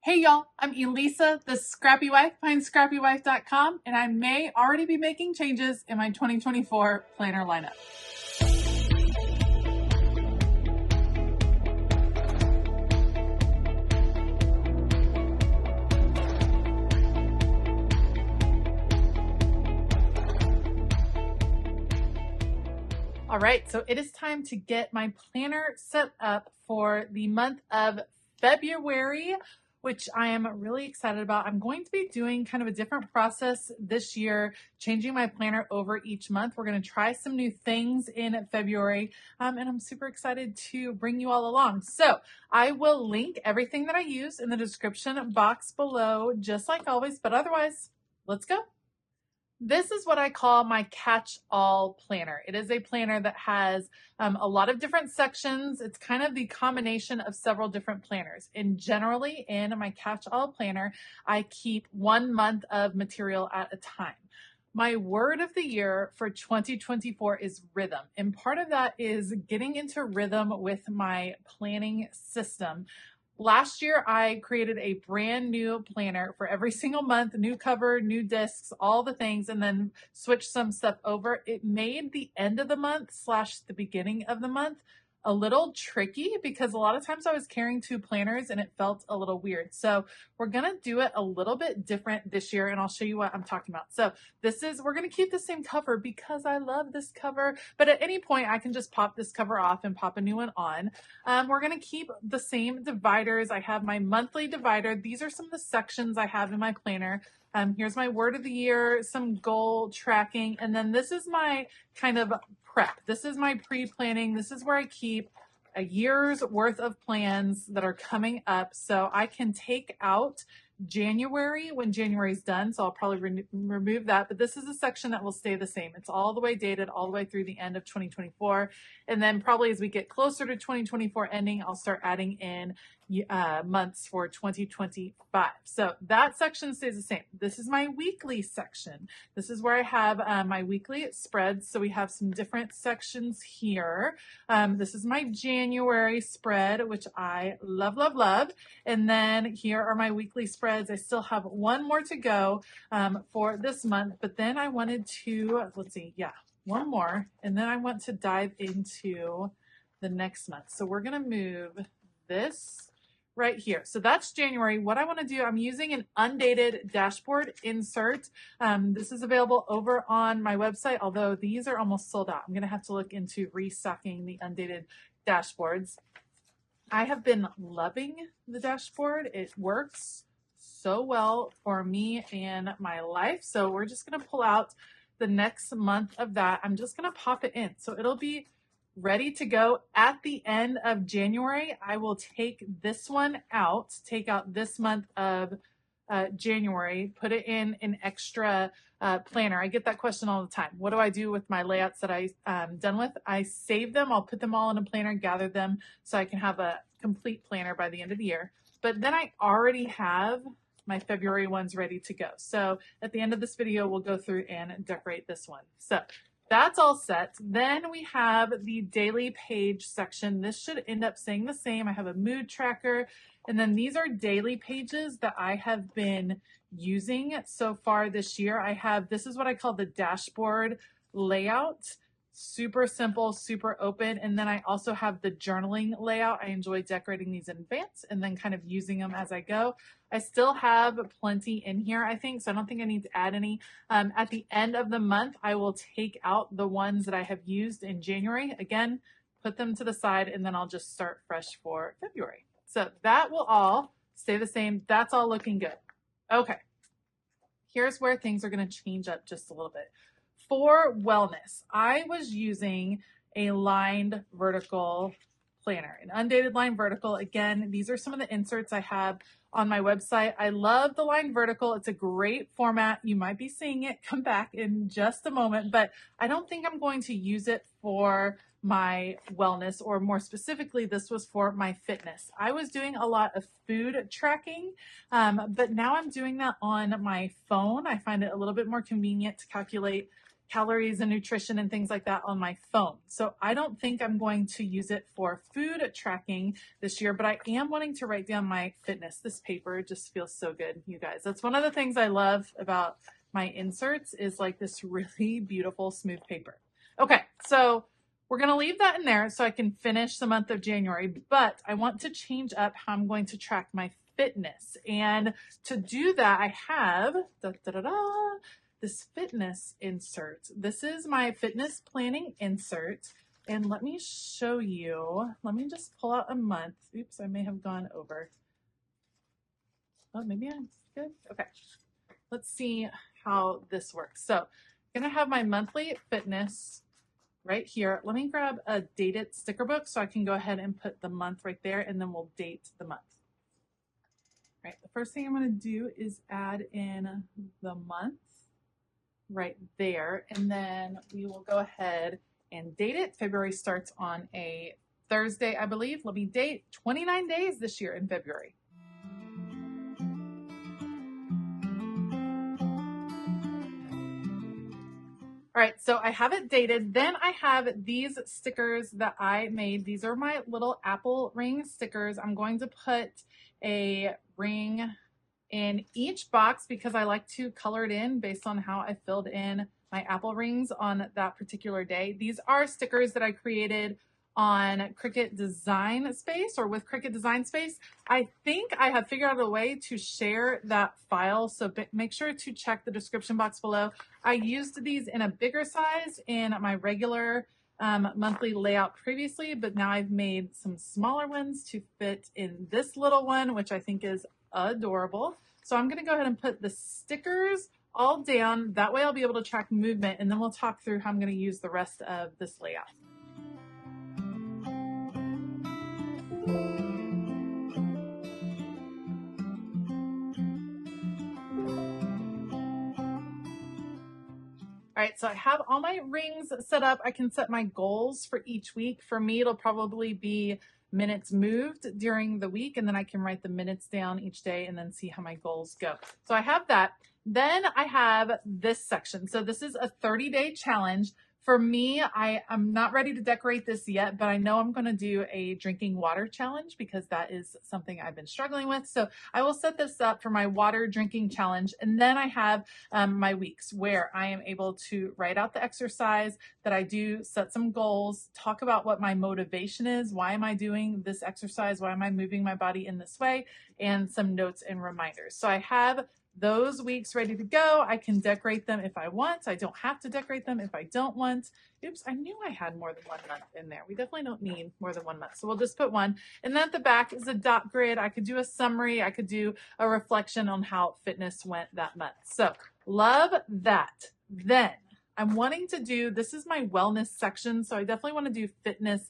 Hey y'all, I'm Elisa, the Scrappy Wife behind ScrappyWife.com, and I may already be making changes in my 2024 planner lineup. All right, so it is time to get my planner set up for the month of February, which I am really excited about. I'm going to be doing kind of a different process this year, changing my planner over each month. We're going to try some new things in February, and I'm super excited to bring you all along. So I will link everything that I use in the description box below, just like always, but otherwise, let's go. This is what I call my catch-all planner. It is a planner that has a lot of different sections. It's kind of the combination of several different planners. And generally in my catch-all planner, I keep 1 month of material at a time. My word of the year for 2024 is rhythm. And part of that is getting into rhythm with my planning system. Last year, I created a brand new planner for every single month, new cover, new discs, all the things, and then switched some stuff over. It made the end of the month / the beginning of the month a little tricky because a lot of times I was carrying 2 planners and it felt a little weird. So we're going to do it a little bit different this year, and I'll show you what I'm talking about. So we're going to keep the same cover because I love this cover, but at any point I can just pop this cover off and pop a new one on. We're going to keep the same dividers. I have my monthly divider. These are some of the sections I have in my planner. Here's my word of the year, some goal tracking, and then this is my kind of prep. This is my pre-planning. This is where I keep a year's worth of plans that are coming up so I can take out January when January's done. So I'll probably remove that, but this is a section that will stay the same. It's all the way dated all the way through the end of 2024. And then probably as we get closer to 2024 ending, I'll start adding in months for 2025. So that section stays the same. This is my weekly section. This is where I have my weekly spreads. So we have some different sections here. This is my January spread, which I love, love, love. And then here are my weekly spreads. I still have one more to go for this month, but then I wanted to, one more. And then I want to dive into the next month. So we're going to move this right here. So that's January. What I want to do, I'm using an undated dashboard insert. This is available over on my website, although these are almost sold out. I'm going to have to look into restocking the undated dashboards. I have been loving the dashboard. It works so well for me and my life. So we're just going to pull out the next month of that. I'm just going to pop it in. So it'll be ready to go at the end of January. I will take this one out, take out this month of January, put it in an extra planner. I get that question all the time. What do I do with my layouts that I'm done with? I save them. I'll put them all in a planner, gather them so I can have a complete planner by the end of the year. But then I already have my February ones ready to go. So at the end of this video, we'll go through and decorate this one. So that's all set. Then we have the daily page section. This should end up staying the same. I have a mood tracker, and then these are daily pages that I have been using so far this year. This is what I call the dashboard layout. Super simple, super open. And then I also have the journaling layout. I enjoy decorating these in advance and then kind of using them as I go. I still have plenty in here, I think, so I don't think I need to add any. At the end of the month, I will take out the ones that I have used in January. Again, put them to the side, and then I'll just start fresh for February. So that will all stay the same. That's all looking good. Okay, here's where things are going to change up just a little bit. For wellness, I was using a lined vertical planner, an undated line vertical. Again, these are some of the inserts I have on my website. I love the line vertical. It's a great format. You might be seeing it come back in just a moment, but I don't think I'm going to use it for my wellness, or more specifically, this was for my fitness. I was doing a lot of food tracking, but now I'm doing that on my phone. I find it a little bit more convenient to calculate calories and nutrition and things like that on my phone. So I don't think I'm going to use it for food tracking this year, but I am wanting to write down my fitness. This paper just feels so good, you guys. That's one of the things I love about my inserts is like this really beautiful smooth paper. Okay, so we're going to leave that in there so I can finish the month of January, but I want to change up how I'm going to track my fitness. And to do that, I have this fitness insert. This is my fitness planning insert. And let me show you. Let me just pull out a month. Oops, I may have gone over. Oh, maybe I'm good. Okay. Let's see how this works. So I'm going to have my monthly fitness right here. Let me grab a dated sticker book so I can go ahead and put the month right there, and then we'll date the month. All right. The first thing I'm going to do is add in the month right there, and then we will go ahead and date it. February starts on a Thursday, I believe. Let me date 29 days this year in February. All right, so I have it dated. Then I have these stickers that I made. These are my little apple ring stickers. I'm going to put a ring in each box because I like to color it in based on how I filled in my apple rings on that particular day. These are stickers that I created on Cricut Design Space or with Cricut Design Space. I think I have figured out a way to share that file, so make sure to check the description box below. I used these in a bigger size in my regular monthly layout previously, but now I've made some smaller ones to fit in this little one, which I think is adorable. So I'm going to go ahead and put the stickers all down. That way I'll be able to track movement, and then we'll talk through how I'm going to use the rest of this layout. All right, so I have all my rings set up. I can set my goals for each week. For me, it'll probably be minutes moved during the week, and then I can write the minutes down each day and then see how my goals go. So I have that. Then I have this section. So this is a 30-day challenge. For me, I'm not ready to decorate this yet, but I know I'm going to do a drinking water challenge because that is something I've been struggling with. So I will set this up for my water drinking challenge. And then I have my weeks where I am able to write out the exercise that I do, set some goals, talk about what my motivation is. Why am I doing this exercise? Why am I moving my body in this way? And some notes and reminders. So I have those weeks ready to go. I can decorate them if I want. I don't have to decorate them if I don't want. Oops, I knew I had more than 1 month in there. We definitely don't need more than 1 month. So we'll just put one. And then at the back is a dot grid. I could do a summary. I could do a reflection on how fitness went that month. So love that. Then I'm wanting to do, this is my wellness section. So I definitely want to do fitness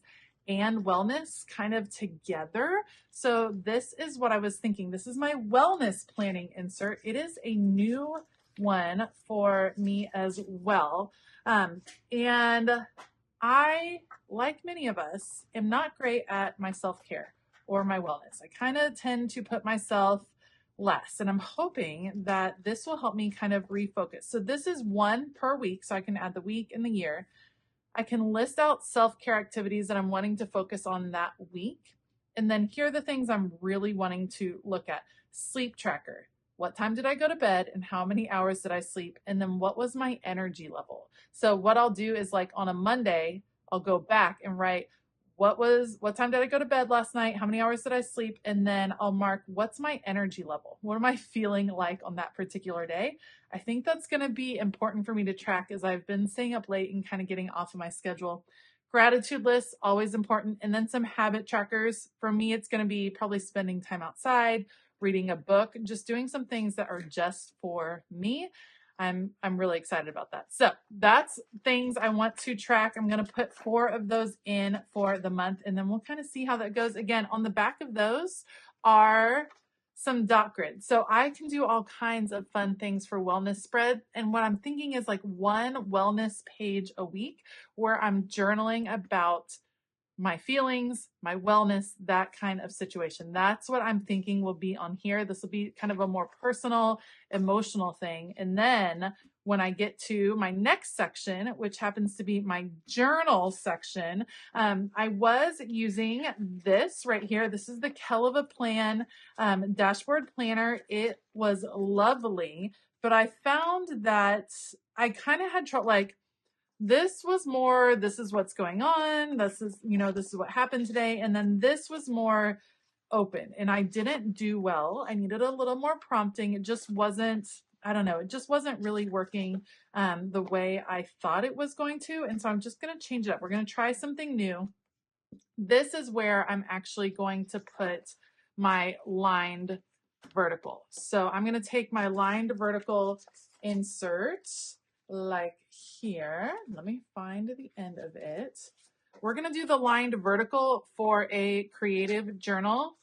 and wellness kind of together. So this is what I was thinking. This is my wellness planning insert. It is a new one for me as well. And I, like many of us, am not great at my self-care or my wellness. I kind of tend to put myself less, and I'm hoping that this will help me kind of refocus. So this is one per week, so I can add the week and the year. I can list out self-care activities that I'm wanting to focus on that week. And then here are the things I'm really wanting to look at. Sleep tracker. What time did I go to bed and how many hours did I sleep? And then what was my energy level? So what I'll do is, like, on a Monday, I'll go back and write what time did I go to bed last night? How many hours did I sleep? And then I'll mark what's my energy level? What am I feeling like on that particular day? I think that's going to be important for me to track as I've been staying up late and kind of getting off of my schedule. Gratitude lists, always important. And then some habit trackers. For me, it's going to be probably spending time outside, reading a book, just doing some things that are just for me. I'm really excited about that. So that's things I want to track. I'm going to put 4 of those in for the month, and then we'll kind of see how that goes. Again, on the back of those are some dot grids. So I can do all kinds of fun things for wellness spread. And what I'm thinking is like one wellness page a week where I'm journaling about my feelings, my wellness, that kind of situation. That's what I'm thinking will be on here. This will be kind of a more personal, emotional thing. And then when I get to my next section, which happens to be my journal section, I was using this right here. This is the Catchall Plan dashboard planner. It was lovely, but I found that I kind of had trouble, like, this was more, this is what's going on. This is, this is what happened today. And then this was more open, and I didn't do well. I needed a little more prompting. It just wasn't, I don't know, it just wasn't really working the way I thought it was going to. And so I'm just going to change it up. We're going to try something new. This is where I'm actually going to put my lined vertical. So I'm going to take my lined vertical insert like here. Let me find the end of it. We're going to do the lined vertical for a creative journal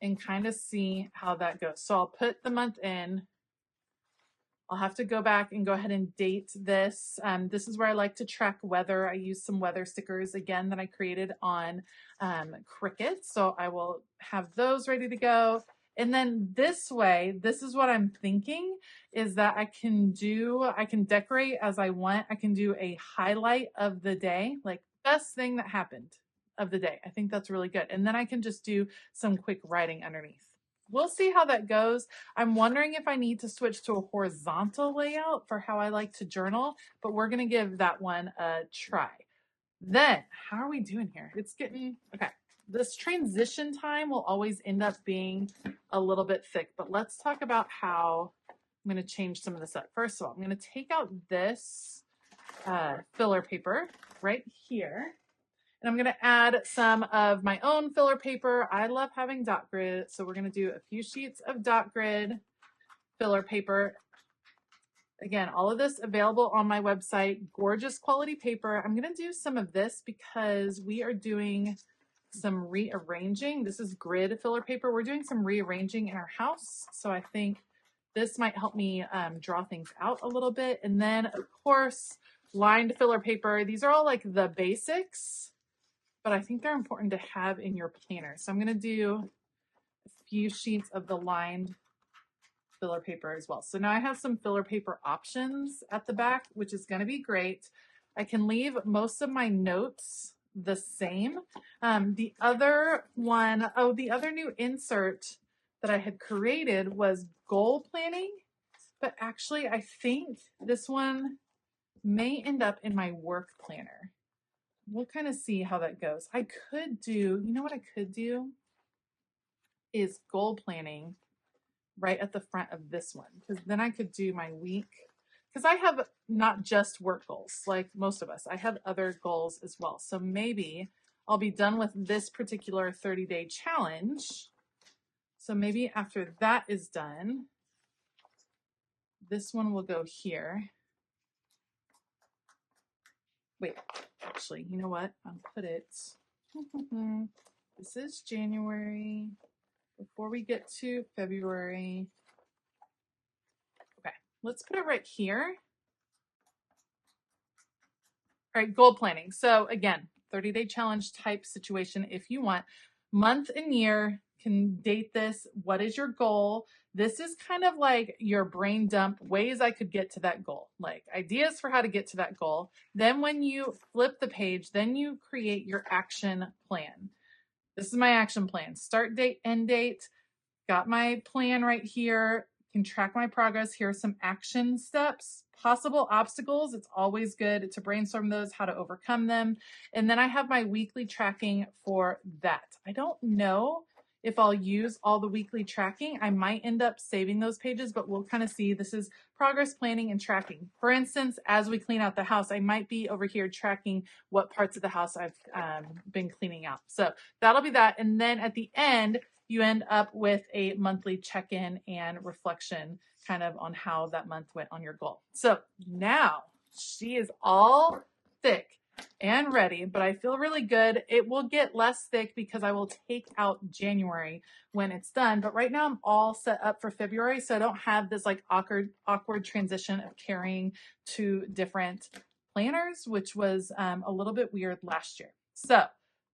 and kind of see how that goes. So I'll put the month in. I'll have to go back and go ahead and date this. This is where I like to track weather. I use some weather stickers again that I created on Cricut. So I will have those ready to go. And then this way, this is what I'm thinking, is that I can decorate as I want. I can do a highlight of the day, like best thing that happened of the day. I think that's really good. And then I can just do some quick writing underneath. We'll see how that goes. I'm wondering if I need to switch to a horizontal layout for how I like to journal, but we're going to give that one a try. Then, how are we doing here? It's getting, okay. This transition time will always end up being a little bit thick, but let's talk about how I'm going to change some of this up. First of all, I'm going to take out this filler paper right here, and I'm going to add some of my own filler paper. I love having dot grid, so we're going to do a few sheets of dot grid filler paper. Again, all of this available on my website, gorgeous quality paper. I'm going to do some of this because we are doing some rearranging. This is grid filler paper. We're doing some rearranging in our house. So I think this might help me draw things out a little bit. And then of course, lined filler paper. These are all like the basics, but I think they're important to have in your planner. So I'm going to do a few sheets of the lined filler paper as well. So now I have some filler paper options at the back, which is going to be great. I can leave most of my notes the same. The other new insert that I had created was goal planning, but actually I think this one may end up in my work planner. We'll kind of see how that goes. I could do, what I could do is goal planning right at the front of this one, because then I could do my week. Because I have not just work goals like most of us. I have other goals as well. So maybe I'll be done with this particular 30-day challenge. So maybe after that is done, this one will go here. Wait, actually, you know what? I'll put it. This is January. Before we get to February. Let's put it right here. All right, goal planning. So again, 30-day challenge type situation if you want. Month and year, can date this. What is your goal? This is kind of like your brain dump, ways I could get to that goal, like ideas for how to get to that goal. Then when you flip the page, then you create your action plan. This is my action plan. Start date, end date. Got my plan right here. Can track my progress. Here are some action steps, possible obstacles. It's always good to brainstorm those, how to overcome them. And then I have my weekly tracking for that. I don't know if I'll use all the weekly tracking. I might end up saving those pages, but we'll kind of see. This is progress planning and tracking. For instance, as we clean out the house, I might be over here tracking what parts of the house I've been cleaning out. So that'll be that. And then at the end, you end up with a monthly check-in and reflection kind of on how that month went on your goal. So now she is all thick and ready, but I feel really good. It will get less thick because I will take out January when it's done. But right now I'm all set up for February. So I don't have this like awkward transition of carrying two different planners, which was a little bit weird last year. So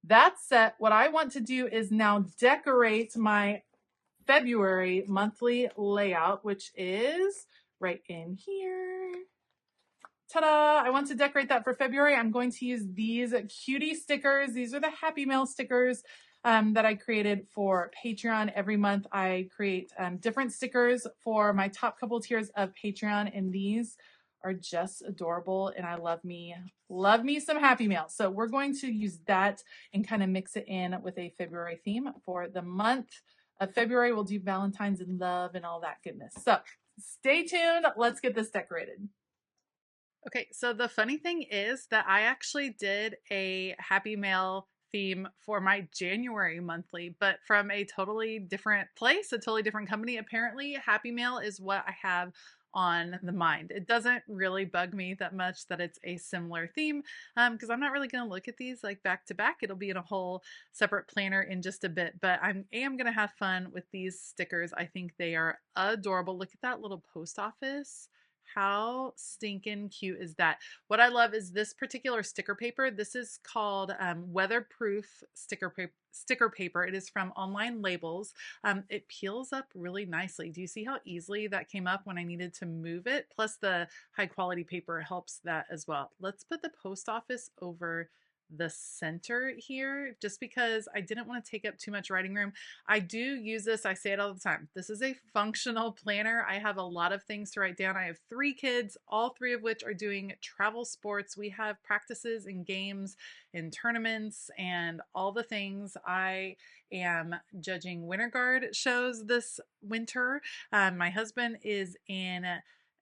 That set, what I want to do is now decorate my February monthly layout, which is right in here. Ta-da! I want to decorate that for February. I'm going to use these cutie stickers. These are the Happy Mail stickers that I created for Patreon. Every month I create different stickers for my top couple tiers of Patreon, and these are just adorable, and I love me some Happy Mail. So we're going to use that and kind of mix it in with a February theme for the month of February. We'll do Valentine's and love and all that goodness. So stay tuned. Let's get this decorated. Okay, so the funny thing is that I actually did a Happy Mail theme for my January monthly, but from a totally different place, a totally different company. Apparently, Happy Mail is what I have on the mind. It doesn't really bug me that much that it's a similar theme because I'm not really going to look at these like back to back. It'll be in a whole separate planner in just a bit, but I am going to have fun with these stickers. I think they are adorable. Look at that little post office. How stinking cute is that? What I love is this particular sticker paper. This is called weatherproof sticker paper. It is from Online Labels. It peels up really nicely. Do you see how easily that came up when I needed to move it? Plus the high quality paper helps that as well. Let's put the post office over the center here just because I didn't want to take up too much writing room. I do use this. I say it all the time. This is a functional planner. I have a lot of things to write down. I have 3 kids, all 3 of which are doing travel sports. We have practices and games and tournaments and all the things. I am judging Winter Guard shows this winter. My husband is in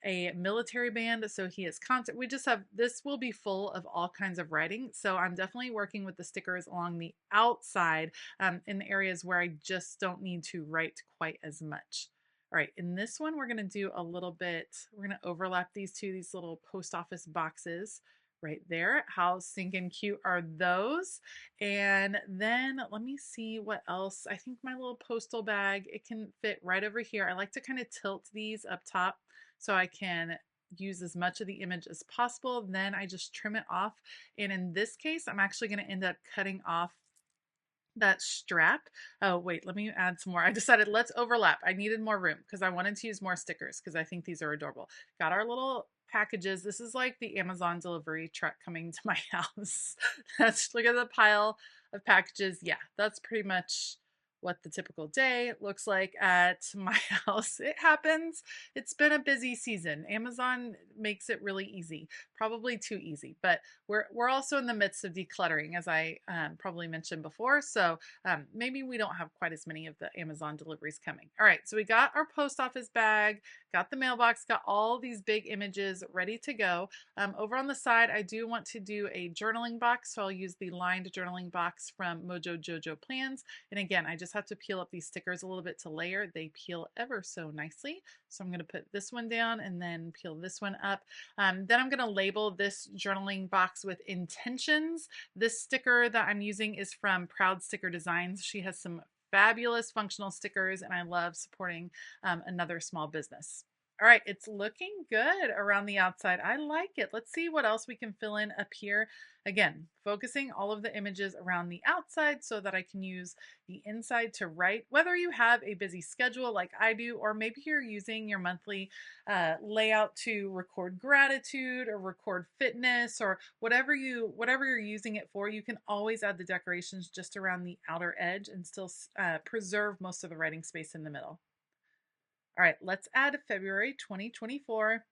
a military band, so he is constant. We just have, this will be full of all kinds of writing, so I'm definitely working with the stickers along the outside in the areas where I just don't need to write quite as much. All right, in this one we're going to do a little bit, we're going to overlap these little post office boxes right there. How stinking cute are those? And then let me see what else. I think my little postal bag, it can fit right over here. I like to kind of tilt these up top so I can use as much of the image as possible. Then I just trim it off. And in this case, I'm actually going to end up cutting off that strap. Oh, wait, let me add some more. I decided let's overlap. I needed more room because I wanted to use more stickers because I think these are adorable. Got our little packages. This is like the Amazon delivery truck coming to my house. Look at the pile of packages. Yeah, that's pretty much what the typical day looks like at my house. It happens. It's been a busy season. Amazon makes it really easy, probably too easy, but we're also in the midst of decluttering, as I probably mentioned before. So maybe we don't have quite as many of the Amazon deliveries coming. All right, so we got our post office bag, got the mailbox, got all these big images ready to go. Over on the side, I do want to do a journaling box, so I'll use the lined journaling box from Mojo Jojo Plans. And again, I just have to peel up these stickers a little bit to layer. They peel ever so nicely. So I'm going to put this one down and then peel this one up. Then I'm going to label this journaling box with intentions. This sticker that I'm using is from Proud Sticker Designs. She has some fabulous functional stickers, and I love supporting another small business. All right, it's looking good around the outside. I like it. Let's see what else we can fill in up here. Again, focusing all of the images around the outside so that I can use the inside to write. Whether you have a busy schedule like I do, or maybe you're using your monthly layout to record gratitude or record fitness or whatever you're using it for, you can always add the decorations just around the outer edge and still preserve most of the writing space in the middle. All right, let's add February 2024.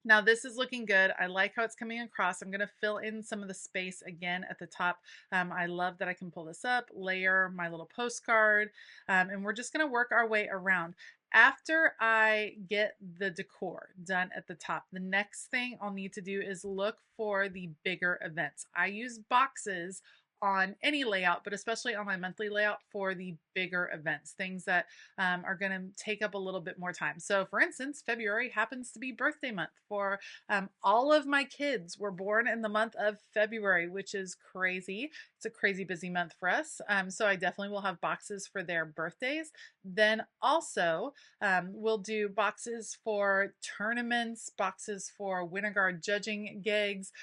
Now this is looking good. I like how it's coming across. I'm going to fill in some of the space again at the top. I love that I can pull this up, layer my little postcard, and we're just going to work our way around. After I get the decor done at the top, the next thing I'll need to do is look for the bigger events. I use boxes on any layout, but especially on my monthly layout for the bigger events, things that are going to take up a little bit more time. So for instance, February happens to be birthday month for all of my kids were born in the month of February, which is crazy. It's a crazy busy month for us. So I definitely will have boxes for their birthdays. Then also we'll do boxes for tournaments, boxes for Winter Guard judging gigs,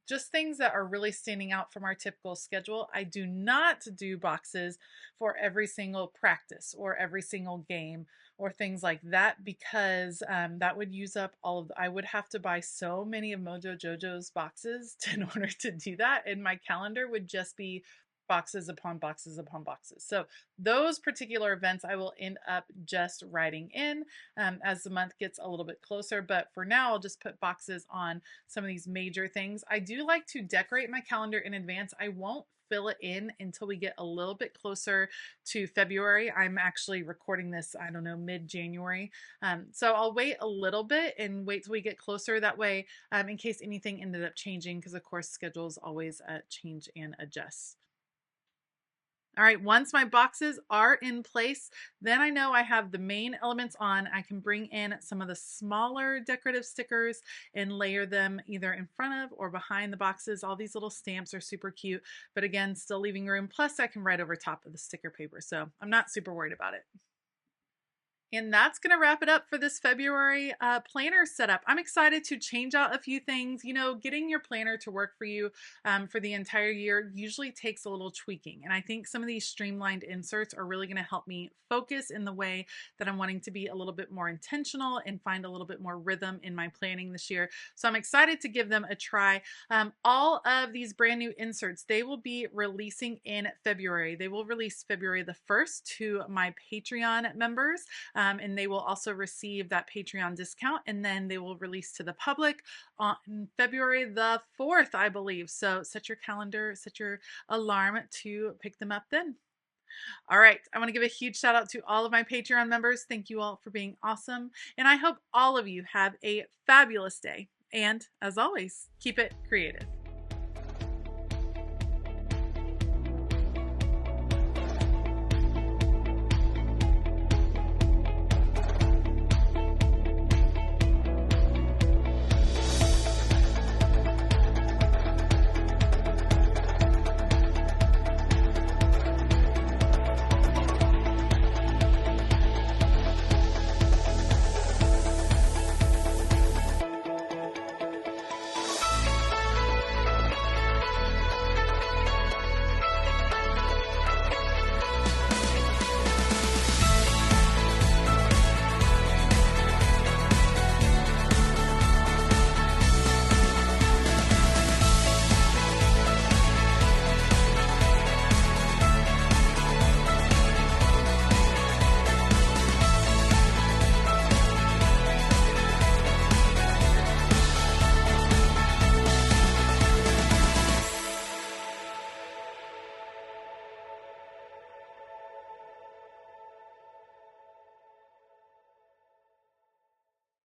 just things that are really standing out from our typical schedule. I do not do boxes for every single practice or every single game or things like that, because that would use up all of I would have to buy so many of Mojo Jojo's boxes in order to do that, and my calendar would just be boxes upon boxes upon boxes. So those particular events I will end up just writing in as the month gets a little bit closer. But for now, I'll just put boxes on some of these major things. I do like to decorate my calendar in advance. I won't fill it in until we get a little bit closer to February. I'm actually recording this, I don't know, mid-January. So I'll wait a little bit and wait till we get closer. That way, in case anything ended up changing, because of course schedules always change and adjust. All right, once my boxes are in place, then I know I have the main elements on. I can bring in some of the smaller decorative stickers and layer them either in front of or behind the boxes. All these little stamps are super cute, but again, still leaving room. Plus I can write over top of the sticker paper, so I'm not super worried about it. And that's going to wrap it up for this February planner setup. I'm excited to change out a few things. You know, getting your planner to work for you for the entire year usually takes a little tweaking. And I think some of these streamlined inserts are really going to help me focus in the way that I'm wanting to be a little bit more intentional and find a little bit more rhythm in my planning this year. So I'm excited to give them a try. All of these brand new inserts, they will be releasing in February. They will release February the 1st to my Patreon members. And they will also receive that Patreon discount, and then they will release to the public on February the 4th, I believe. So set your calendar, set your alarm to pick them up then. All right, I want to give a huge shout out to all of my Patreon members. Thank you all for being awesome, and I hope all of you have a fabulous day. And as always, keep it creative.